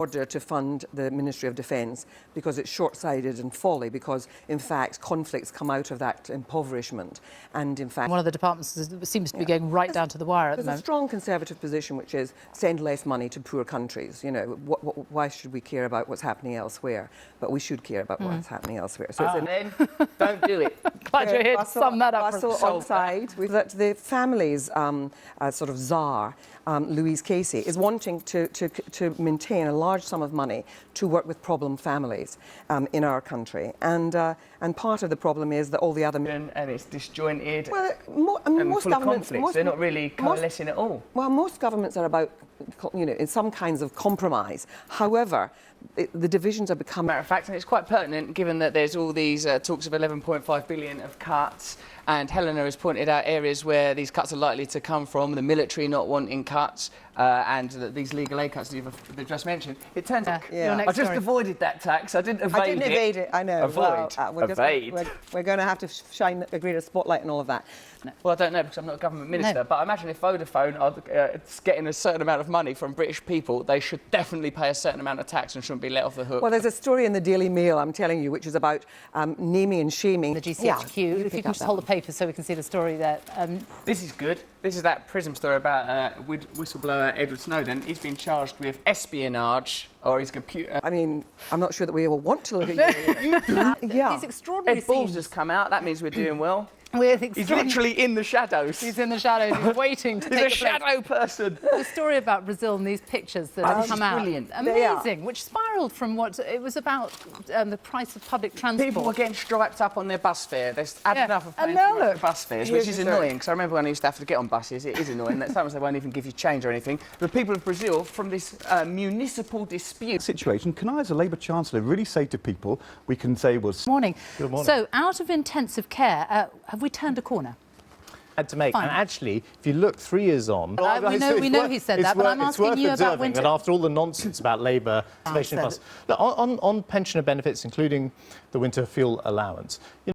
order to fund the Ministry of Defence because it's short-sighted and folly, because in fact conflicts come out of that impoverishment, and in fact one of the departments seems to be going right down to the wire at the moment. There's a strong Conservative position which is send less money to poor countries. You know, why should we care about what's happening elsewhere? But we should care about what's happening elsewhere. So then don't do it. Glad you're here to sum that up. Also on side, that the family's sort of czar, Louise Casey, is wanting to maintain a large sum of money to work with problem families in our country, and part of the problem is that all the other and it's disjointed. Well, and most full of governments, conflicts. They're not really coalescing at all. Well, most governments are about, you know, in some kinds of compromise. However, the divisions are becoming. Matter of fact, and it's quite pertinent given that there's all these talks of 11.5 billion of cuts, and Helena has pointed out areas where these cuts are likely to come from, the military not wanting cuts, and these legal aid cuts that you've just mentioned. It turns out I just avoided that tax. I didn't evade it. I know. Avoid. Well, we're going to have to shine a greater spotlight on all of that. No. Well, I don't know because I'm not a government minister, but I imagine if Vodafone are getting a certain amount of money from British people, they should definitely pay a certain amount of tax and shouldn't be let off the hook. Well, there's a story in the Daily Mail, I'm telling you, which is about naming and shaming. The GCHQ. If you can just hold the paper so we can see the story there. This is good. This is that Prism story about whistleblower Edward Snowden. He's been charged with espionage or his computer. I mean, I'm not sure that we all want to look at you. Yeah. These extraordinary Ed Balls has come out. That means we're doing well. He's literally in the shadows. He's in the shadows. He's waiting to take He's a shadow person. The story about Brazil and these pictures that have come out. Brilliant. Amazing. Which spiralled from what it was about the price of public transport. People were getting striped up on their bus fare. They've had enough of paying for bus fares, which is annoying. Because I remember when I used to have to get on buses, it is annoying. That sometimes they won't even give you change or anything. The people of Brazil, from this municipal dispute situation, can I, as a Labour Chancellor, really say to people, we can say was... Morning. Good morning. So, out of intensive care, have we turned a corner? Had to make. Fine. And actually, if you look 3 years on... we know he said that, but I'm asking you about winter... And after all the nonsense about Labour... on pensioner benefits, including the winter fuel allowance...